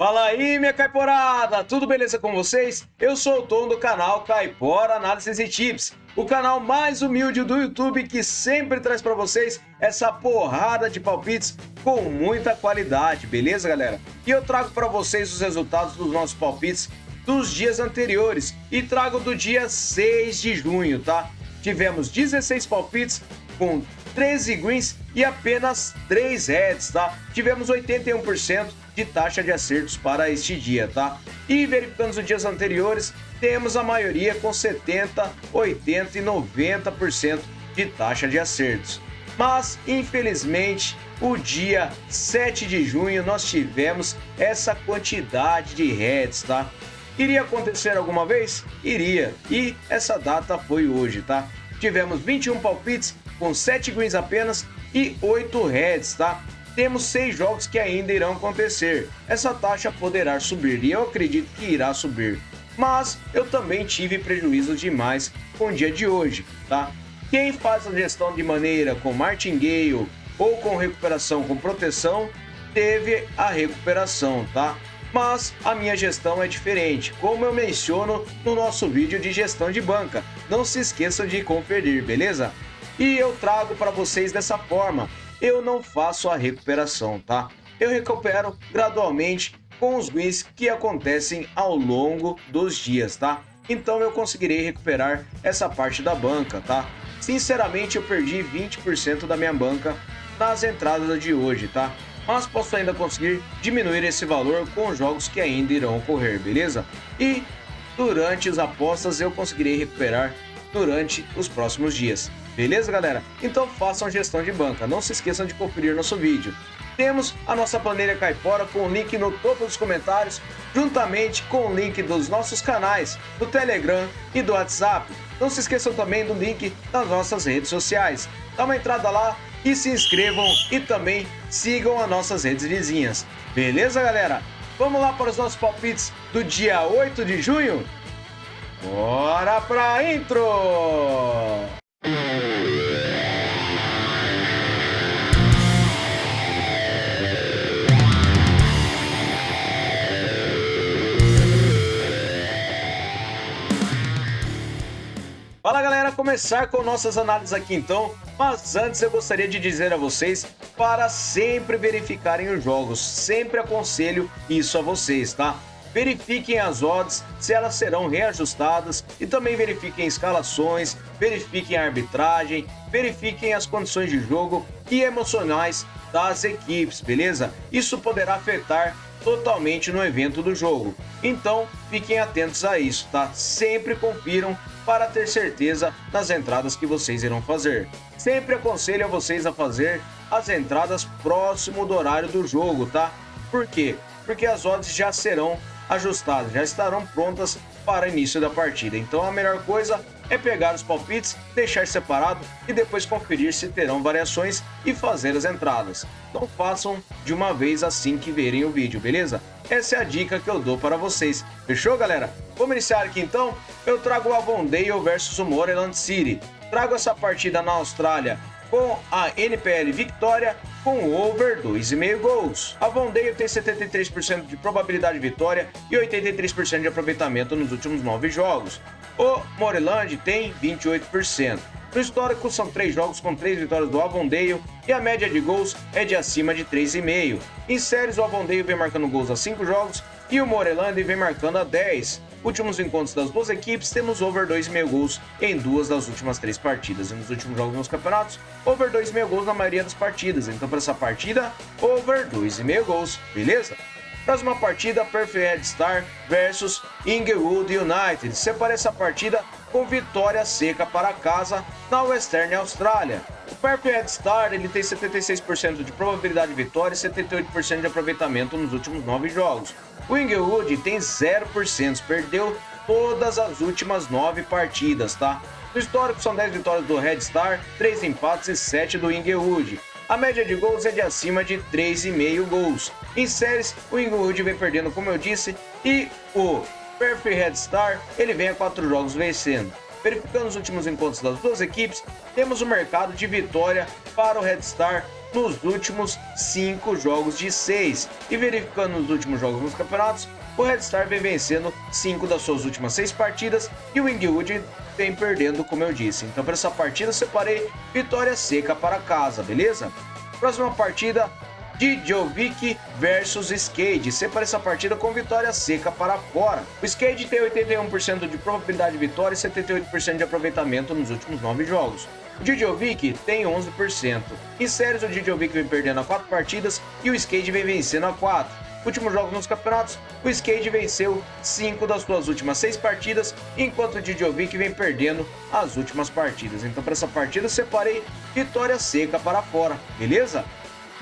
Fala aí, minha caiporada! Tudo beleza com vocês? Eu sou o Tom do canal Caipora Análises e Tips, o canal mais humilde do YouTube que sempre traz para vocês essa porrada de palpites com muita qualidade, beleza, galera? E eu trago para vocês os resultados dos nossos palpites dos dias anteriores e trago do dia 6 de junho, tá? Tivemos 16 palpites com 13 greens e apenas 3 reds, tá? Tivemos 81% de taxa de acertos para este dia, tá? E verificando os dias anteriores, temos a maioria com 70, 80 e 90% de taxa de acertos. Mas, infelizmente, o dia 7 de junho nós tivemos essa quantidade de reds, tá? Iria acontecer alguma vez? Iria. E essa data foi hoje, tá? Tivemos 21 palpites com 7 greens apenas e 8 reds, tá? Temos 6 jogos que ainda irão acontecer. Essa taxa poderá subir e eu acredito que irá subir. Mas eu também tive prejuízos demais com o dia de hoje, tá? Quem faz a gestão de maneira com martingale ou com recuperação com proteção, teve a recuperação, tá? Mas a minha gestão é diferente, como eu menciono no nosso vídeo de gestão de banca. Não se esqueçam de conferir, beleza? E eu trago para vocês dessa forma. Eu não faço a recuperação, tá? Eu recupero gradualmente com os wins que acontecem ao longo dos dias, tá? Então eu conseguirei recuperar essa parte da banca, tá? Sinceramente, eu perdi 20% da minha banca nas entradas de hoje, tá? Mas posso ainda conseguir diminuir esse valor com os jogos que ainda irão ocorrer, beleza? E durante as apostas eu conseguirei recuperar durante os próximos dias. Beleza, galera? Então façam gestão de banca. Não se esqueçam de conferir nosso vídeo. Temos a nossa planilha Caipora com o link no topo dos comentários, juntamente com o link dos nossos canais, do Telegram e do WhatsApp. Não se esqueçam também do link das nossas redes sociais. Dá uma entrada lá e se inscrevam e também sigam as nossas redes vizinhas. Beleza, galera? Vamos lá para os nossos palpites do dia 8 de junho? Bora pra intro! Fala, galera, começar com nossas análises aqui então, mas antes eu gostaria de dizer a vocês para sempre verificarem os jogos, sempre aconselho isso a vocês, tá? Verifiquem as odds, se elas serão reajustadas e também verifiquem escalações, verifiquem a arbitragem, verifiquem as condições de jogo e emocionais das equipes, beleza? Isso poderá afetar totalmente no evento do jogo. Então, fiquem atentos a isso, tá? Sempre confiram para ter certeza nas entradas que vocês irão fazer. Sempre aconselho a vocês a fazer as entradas próximo do horário do jogo, tá? Por quê? Porque as odds já serão ajustadas, já estarão prontas para o início da partida. Então a melhor coisa é pegar os palpites, deixar separado e depois conferir se terão variações e fazer as entradas. Não façam de uma vez assim que verem o vídeo, beleza? Essa é a dica que eu dou para vocês. Fechou, galera? Vamos iniciar aqui então? Eu trago o Avondale versus o Moreland City. Trago essa partida na Austrália com a NPL Vitória com over 2,5 gols. A Avondale tem 73% de probabilidade de vitória e 83% de aproveitamento nos últimos 9 jogos. O Moreland tem 28%. No histórico, são 3 jogos com 3 vitórias do Avondale e a média de gols é de acima de 3,5. Em séries, o Avondale vem marcando gols a 5 jogos e o Moreland vem marcando a 10. Últimos encontros das duas equipes, temos over 2,5 gols em 2 das últimas 3 partidas. E nos últimos jogos nos campeonatos, over 2,5 gols na maioria das partidas. Então, para essa partida, over 2,5 gols, beleza? Próxima partida, Perfect Red Star versus Inglewood United. Separei essa partida com vitória seca para casa na Western Austrália. O Perfect Red Star ele tem 76% de probabilidade de vitória e 78% de aproveitamento nos últimos 9 jogos. O Inglewood tem 0%, perdeu todas as últimas 9 partidas, tá? No histórico são 10 vitórias do Red Star, 3 empates e 7 do Inglewood. A média de gols é de acima de 3,5 gols. Em séries, o Inglewood vem perdendo, como eu disse, e o Perfect Red Star ele vem a 4 jogos vencendo. Verificando os últimos encontros das duas equipes, temos o mercado de vitória para o Red Star nos últimos 5 jogos de 6. E verificando os últimos jogos nos campeonatos, o Red Star vem vencendo 5 das suas últimas 6 partidas e o Inglewood vem perdendo, como eu disse. Então, para essa partida, eu separei vitória seca para casa, beleza? Próxima partida, Djokovic versus Skade. Separei essa partida com vitória seca para fora. O Skade tem 81% de probabilidade de vitória e 78% de aproveitamento nos últimos 9 jogos. O Djokovic tem 11%. Em séries, o Djokovic vem perdendo a 4 partidas e o Skade vem vencendo a 4. Últimos jogos nos campeonatos, o Skade venceu 5 das suas últimas 6 partidas, enquanto o Djokovic vem perdendo as últimas partidas. Então, para essa partida, eu separei vitória seca para fora, beleza?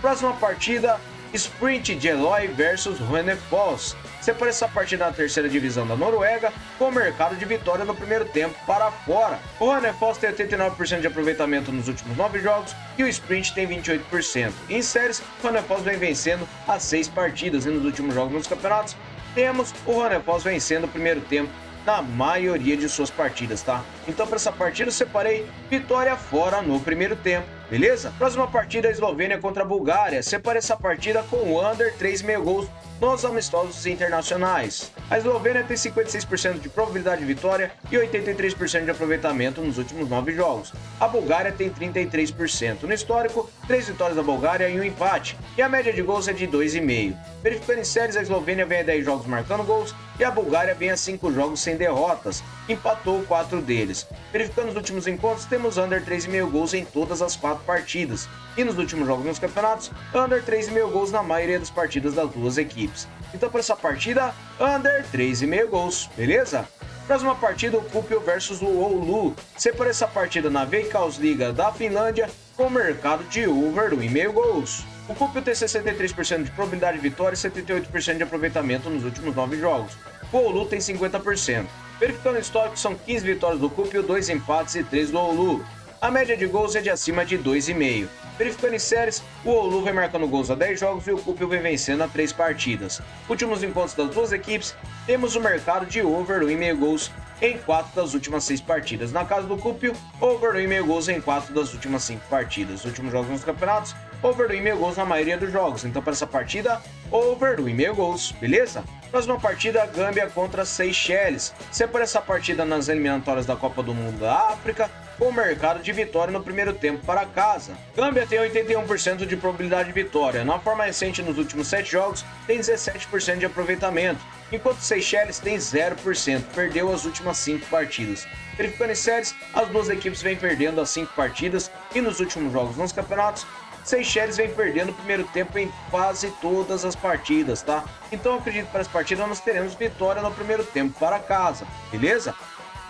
Próxima partida, Sprint de Eloy versus Hønefoss. Separei essa partida na terceira divisão da Noruega, com mercado de vitória no primeiro tempo para fora. O Hønefoss tem 89% de aproveitamento nos últimos 9 jogos e o Sprint tem 28%. Em séries, o Hønefoss vem vencendo as 6 partidas e nos últimos jogos nos campeonatos, temos o Hønefoss vencendo o primeiro tempo na maioria de suas partidas, tá? Então, para essa partida, eu separei vitória fora no primeiro tempo, beleza? Próxima partida, a Eslovênia contra a Bulgária. Separei essa partida com o under 3,5 gols nos amistosos internacionais. A Eslovênia tem 56% de probabilidade de vitória e 83% de aproveitamento nos últimos 9 jogos. A Bulgária tem 33%. No histórico, 3 vitórias da Bulgária e um empate, e a média de gols é de 2,5. Verificando em séries, a Eslovênia vem a 10 jogos marcando gols e a Bulgária vem a 5 jogos sem derrotas. Empatou 4 deles. Verificando os últimos encontros, temos under 3,5 gols em todas as 4 partidas. E nos últimos jogos nos campeonatos, under 3,5 gols na maioria das partidas das duas equipes. Então, para essa partida, under 3,5 gols, beleza? Próxima partida, o Kuopio versus o Oulu. Separei essa partida na Veikkausliiga da Finlândia com mercado de over 1,5 gols. O Kuopio tem 63% de probabilidade de vitória e 78% de aproveitamento nos últimos 9 jogos. O Oulu tem 50%. Verificando o histórico, são 15 vitórias do Kuopio, 2 empates e 3 do Oulu. A média de gols é de acima de 2,5. Verificando em séries, o Oulu vem marcando gols a 10 jogos e o Kuopio vem vencendo a 3 partidas. Últimos encontros das duas equipes, temos o mercado de over 1,5 gols em 4 das últimas 6 partidas. Na casa do Kuopio, over 1,5 gols em 4 das últimas 5 partidas. Últimos jogos nos campeonatos, over 1,5 gols na maioria dos jogos. Então, para essa partida, over 1,5 gols, beleza? Próxima partida, Gâmbia contra Seychelles. Separei essa partida nas eliminatórias da Copa do Mundo da África, com mercado de vitória no primeiro tempo para casa. Gâmbia tem 81% de probabilidade de vitória. Na forma recente, nos últimos 7 jogos, tem 17% de aproveitamento, enquanto Seychelles tem 0%, perdeu as últimas 5 partidas. Verificando em séries, as duas equipes vêm perdendo as 5 partidas e nos últimos jogos nos campeonatos, Seychelles vem perdendo o primeiro tempo em quase todas as partidas, tá? Então eu acredito que para essa partida nós teremos vitória no primeiro tempo para casa, beleza?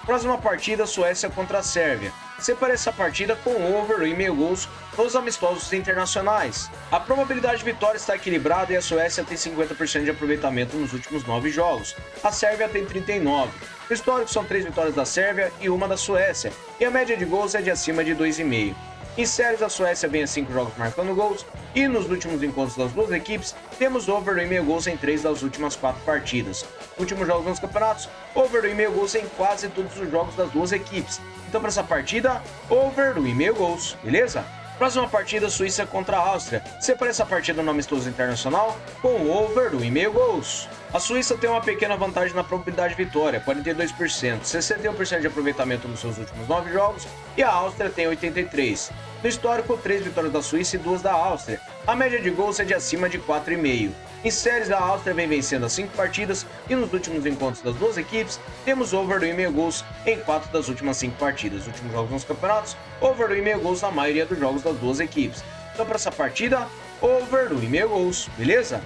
Próxima partida, Suécia contra a Sérvia. Separei essa partida com over 1,5 gols nos amistosos internacionais. A probabilidade de vitória está equilibrada e a Suécia tem 50% de aproveitamento nos últimos 9 jogos. A Sérvia tem 39%. O histórico são 3 vitórias da Sérvia e uma da Suécia, e a média de gols é de acima de 2,5. Em séries, a Suécia vem a 5 jogos marcando gols, e nos últimos encontros das duas equipes, temos over 1,5 gols em 3 das últimas 4 partidas. Últimos jogos nos campeonatos, over 1,5 gols em quase todos os jogos das duas equipes. Então, para essa partida, over 1,5 gols, beleza? Próxima partida, Suíça contra a Áustria. Separei essa partida no amistoso internacional com over 1,5 gols. A Suíça tem uma pequena vantagem na probabilidade de vitória, 42%, 61% de aproveitamento nos seus últimos 9 jogos, e a Áustria tem 83%. No histórico, 3 vitórias da Suíça e 2 da Áustria. A média de gols é de acima de 4,5. Em séries, a Áustria vem vencendo as 5 partidas, e nos últimos encontros das duas equipes, temos over 1,5 gols em 4 das últimas 5 partidas. Últimos jogos nos campeonatos, over 1,5 gols na maioria dos jogos das duas equipes. Então, para essa partida, over 1,5 gols, beleza?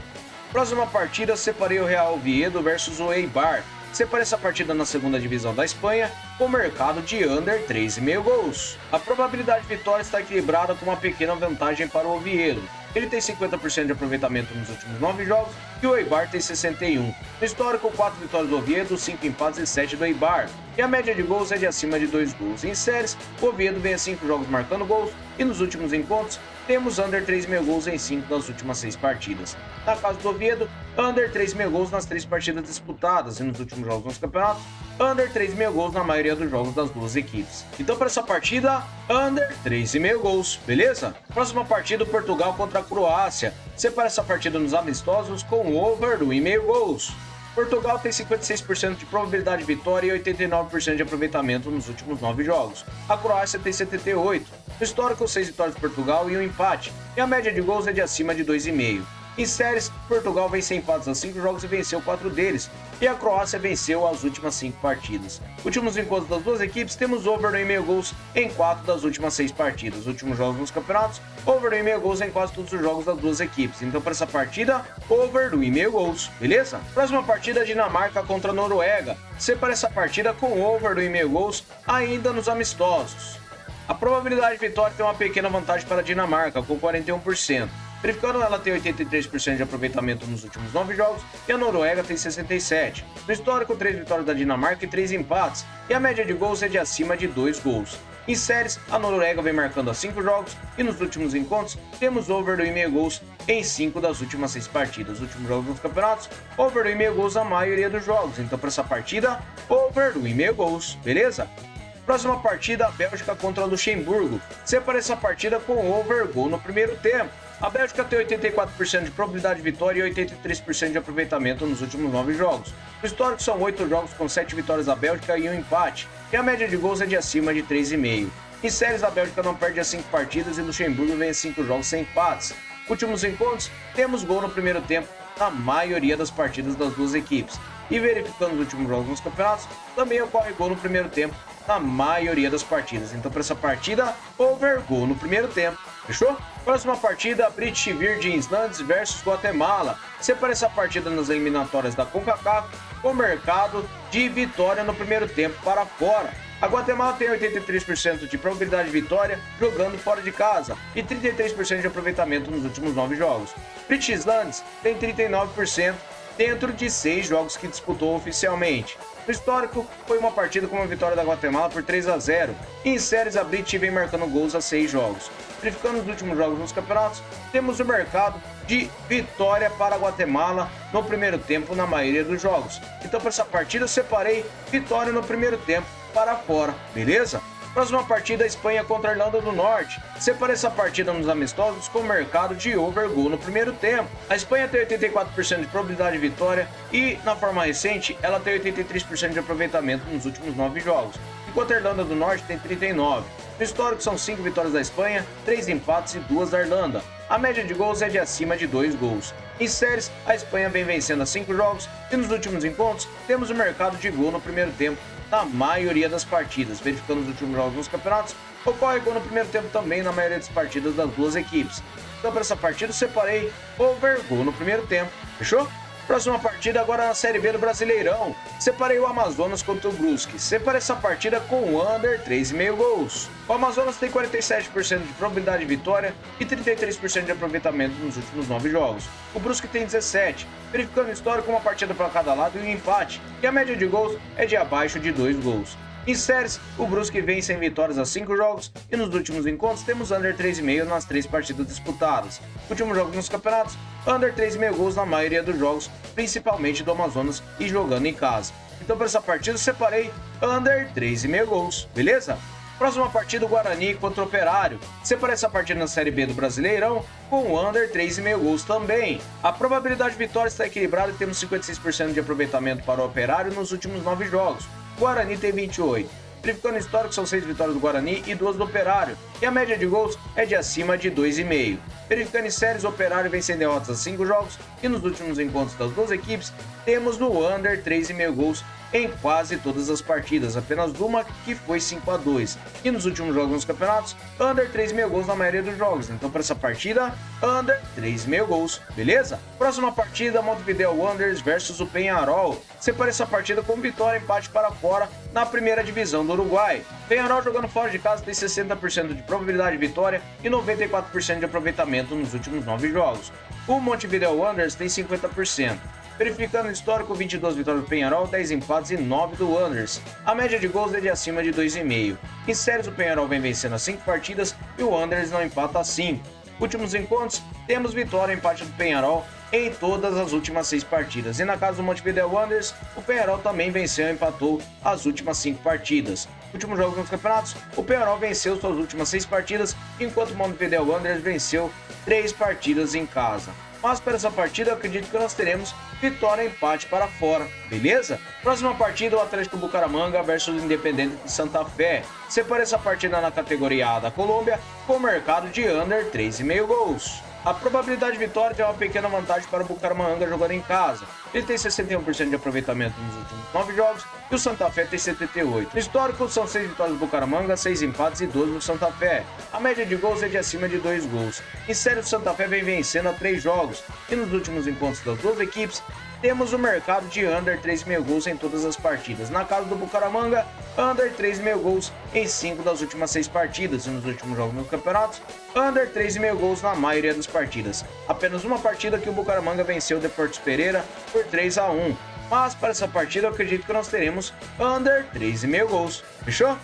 Próxima partida, separei o Real Oviedo versus o Eibar. Separei essa partida na segunda divisão da Espanha, com mercado de under 3,5 gols. A probabilidade de vitória está equilibrada com uma pequena vantagem para o Oviedo. Ele tem 50% de aproveitamento nos últimos 9 jogos e o Eibar tem 61. No histórico, 4 vitórias do Oviedo, 5 empates e 7 do Eibar. E a média de gols é de acima de 2 gols. Em séries, o Oviedo vem a 5 jogos marcando gols e nos últimos encontros temos under 3,5 gols em 5 das últimas 6 partidas. Na casa do Oviedo, under 3,5 gols nas 3 partidas disputadas e nos últimos jogos nos campeonatos, under 3,5 gols na maioria dos jogos das duas equipes. Então para essa partida, under 3,5 gols, beleza? Próxima partida, Portugal contra a Croácia. Separa essa partida nos amistosos com over do 1,5 gols. Portugal tem 56% de probabilidade de vitória e 89% de aproveitamento nos últimos 9 jogos. A Croácia tem 78%. No histórico, 6 vitórias de Portugal e um empate. E a média de gols é de acima de 2,5. Em séries, Portugal vem sem empates a 5 jogos e venceu 4 deles. E a Croácia venceu as últimas 5 partidas. Últimos encontros das duas equipes, temos over do 1,5 gols em 4 das últimas 6 partidas. Últimos jogos nos campeonatos, over do 1,5 gols em quase todos os jogos das duas equipes. Então para essa partida, over do 1,5 gols, beleza? Próxima partida, Dinamarca contra a Noruega. Separa essa partida com over do 1,5 gols ainda nos amistosos. A probabilidade de vitória tem uma pequena vantagem para a Dinamarca, com 41%. Verificando, ela tem 83% de aproveitamento nos últimos 9 jogos e a Noruega tem 67%. No histórico, 3 vitórias da Dinamarca e 3 empates, e a média de gols é de acima de 2 gols. Em séries, a Noruega vem marcando a 5 jogos e nos últimos encontros temos over do 1,5 gols em 5 das últimas 6 partidas. Últimos jogos nos campeonatos, over do 1,5 gols na maioria dos jogos. Então para essa partida, over do 1,5 gols, beleza? Próxima partida, a Bélgica contra Luxemburgo. Separa essa partida com over gol no primeiro tempo. A Bélgica tem 84% de probabilidade de vitória e 83% de aproveitamento nos últimos 9 jogos. No histórico, são 8 jogos com 7 vitórias da Bélgica e um empate, e a média de gols é de acima de 3,5. Em séries, a Bélgica não perde as 5 partidas e Luxemburgo vem a 5 jogos sem empates. Últimos encontros, temos gol no primeiro tempo na maioria das partidas das duas equipes. E verificando os últimos jogos nos campeonatos, também ocorre gol no primeiro tempo na maioria das partidas. Então para essa partida, over gol no primeiro tempo. Fechou? Próxima partida, British Virgin Islands versus Guatemala. Separa essa partida nas eliminatórias da CONCACAF com mercado de vitória no primeiro tempo para fora. A Guatemala tem 83% de probabilidade de vitória jogando fora de casa e 33% de aproveitamento nos últimos 9 jogos. British Islands tem 39% dentro de 6 jogos que disputou oficialmente. No histórico, foi uma partida com uma vitória da Guatemala por 3-0. E em séries, a British vem marcando gols a 6 jogos. Verificando os últimos jogos nos campeonatos, temos o mercado de vitória para a Guatemala no primeiro tempo na maioria dos jogos. Então para essa partida eu separei vitória no primeiro tempo para fora, beleza? Próxima partida, Espanha contra a Irlanda do Norte. Separa essa partida nos amistosos com o mercado de over gol no primeiro tempo. A Espanha tem 84% de probabilidade de vitória e, na forma recente, ela tem 83% de aproveitamento nos últimos 9 jogos, enquanto a Irlanda do Norte tem 39%. No histórico, são 5 vitórias da Espanha, 3 empates e 2 da Irlanda. A média de gols é de acima de 2 gols. Em séries, a Espanha vem vencendo a 5 jogos e nos últimos encontros temos o mercado de gol no primeiro tempo na maioria das partidas. Verificando os últimos jogos nos campeonatos, ocorre gol no primeiro tempo também na maioria das partidas das duas equipes. Então para essa partida eu separei over gol no primeiro tempo, fechou? Próxima partida agora na Série B do Brasileirão. Separei o Amazonas contra o Brusque. Separei essa partida com under 3,5 gols. O Amazonas tem 47% de probabilidade de vitória e 33% de aproveitamento nos últimos 9 jogos. O Brusque tem 17%, verificando o histórico, uma partida para cada lado e um empate. E a média de gols é de abaixo de 2 gols. Em séries, o Brusque vem sem vitórias a 5 jogos e nos últimos encontros temos under 3,5 nas 3 partidas disputadas. Últimos jogos nos campeonatos, under 3,5 gols na maioria dos jogos, principalmente do Amazonas e jogando em casa. Então para essa partida eu separei under 3,5 gols, beleza? Próxima partida, o Guarani contra o Operário. Separei essa partida na Série B do Brasileirão com under 3,5 gols também. A probabilidade de vitória está equilibrada e temos 56% de aproveitamento para o Operário nos últimos 9 jogos. O Guarani tem 28%. Verificando o histórico, são 6 vitórias do Guarani e 2 do Operário. E a média de gols é de acima de 2,5. Verificando em séries, o Operário vem sem derrotas a 5 jogos. E nos últimos encontros das duas equipes, temos no under 3,5 gols em quase todas as partidas. Apenas uma que foi 5-2. E nos últimos jogos nos campeonatos, under 3,5 gols na maioria dos jogos. Então para essa partida, under 3,5 gols, beleza? Próxima partida, Montevideo Wanderers versus o Peñarol. Separei essa partida com vitória, empate para fora na primeira divisão do Uruguai. Peñarol jogando fora de casa tem 60% de probabilidade de vitória e 94% de aproveitamento nos últimos 9 jogos. O Montevideo Wanderers tem 50%. Verificando o histórico, 22 vitórias do Peñarol, 10 empates e 9 do Wanderers. A média de gols é de acima de 2,5. Em séries, o Peñarol vem vencendo as 5 partidas e o Wanderers não empata a 5. Últimos encontros, temos vitória e empate do Peñarol em todas as últimas 6 partidas. E na casa do Montevideo Wanderers, o Peñarol também venceu e empatou as últimas 5 partidas. Últimos jogos nos campeonatos, o Peñarol venceu suas últimas 6 partidas, enquanto o Montevideo Wanderers venceu 3 partidas em casa. Mas para essa partida eu acredito que nós teremos vitória e empate para fora, beleza? Próxima partida, o Atlético Bucaramanga versus o Independente de Santa Fé. Separei essa partida na categoria A da Colômbia com o mercado de under 3,5 gols. A probabilidade de vitória tem uma pequena vantagem para o Bucaramanga jogando em casa. Ele tem 61% de aproveitamento nos últimos 9 jogos e o Santa Fé tem 78%. No histórico, são 6 vitórias do Bucaramanga, 6 empates e 12 do Santa Fé. A média de gols é de acima de 2 gols. Em série, o Santa Fé vem vencendo a 3 jogos e nos últimos encontros das duas equipes, temos o mercado de under 3,5 gols em todas as partidas. Na casa do Bucaramanga, under 3,5 gols em 5 das últimas 6 partidas. E nos últimos jogos nos campeonatos, under 3,5 gols na maioria das partidas. Apenas uma partida que o Bucaramanga venceu o Deportes Pereira por 3-1. Mas para essa partida eu acredito que nós teremos under 3,5 gols. Fechou?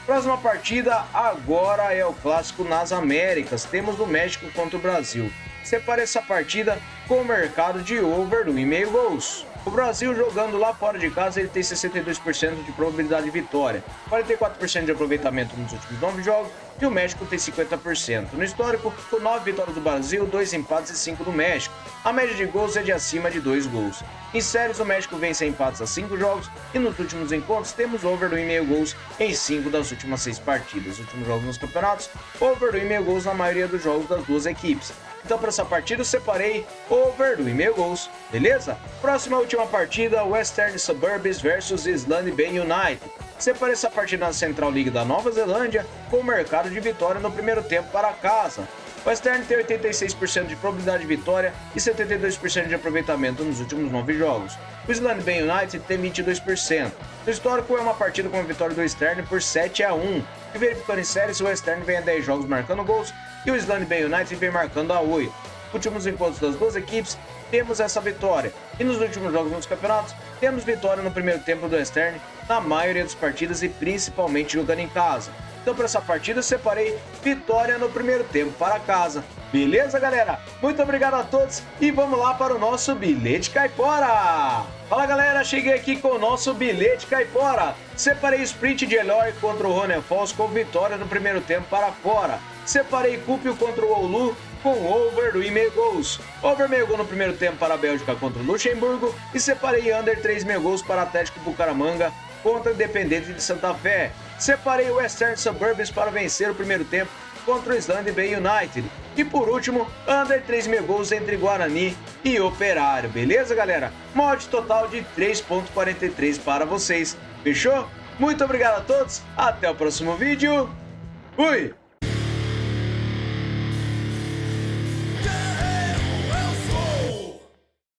Próxima partida agora é o clássico nas Américas. Temos o México contra o Brasil. Separei essa partida com o mercado de over 1,5 gols. O Brasil jogando lá fora de casa, ele tem 62% de probabilidade de vitória, 44% de aproveitamento nos últimos 9 jogos e o México tem 50%. No histórico, com 9 vitórias do Brasil, 2 empates e 5 do México. A média de gols é de acima de 2 gols. Em séries, o México vence empates a 5 jogos e nos últimos encontros temos over 1,5 gols em 5 das últimas 6 partidas. Últimos jogos nos campeonatos, over 1,5 gols na maioria dos jogos das duas equipes. Então, para essa partida, eu separei over 1,5 gols, beleza? Próxima última partida, Western Suburbs versus Islândia Bay United. Separei essa partida na Central League da Nova Zelândia com o mercado de vitória no primeiro tempo para casa. O Western tem 86% de probabilidade de vitória e 72% de aproveitamento nos últimos 9 jogos. O Islândia Bay United tem 22%. No histórico, é uma partida com a vitória do Western por 7-1. E verificando em séries, o Western vem a 10 jogos marcando gols e o Islândia Bay United vem marcando a 8. Últimos encontros das duas equipes, temos essa vitória. E nos últimos jogos nos campeonatos, temos vitória no primeiro tempo do Western na maioria das partidas e principalmente jogando em casa. Então, para essa partida, eu separei vitória no primeiro tempo para casa. Beleza, galera? Muito obrigado a todos e vamos lá para o nosso Bilhete Caipora! Fala, galera! Cheguei aqui com o nosso Bilhete Caipora. Separei o sprint de Eloy contra o Ronen Falls com vitória no primeiro tempo para fora. Separei Cúpio contra o Oulu com over 1,5 gols. Over 1,5 gol no primeiro tempo para a Bélgica contra o Luxemburgo. E separei under 3,5 gols para Atlético Bucaramanga contra o Independente de Santa Fé. Separei o Western Suburbs para vencer o primeiro tempo contra o Islândia Bay United. E por último, under 3,5 gols entre Guarani e Operário. Beleza, galera? Uma odd total de 3,43 para vocês. Fechou? Muito obrigado a todos. Até o próximo vídeo. Fui!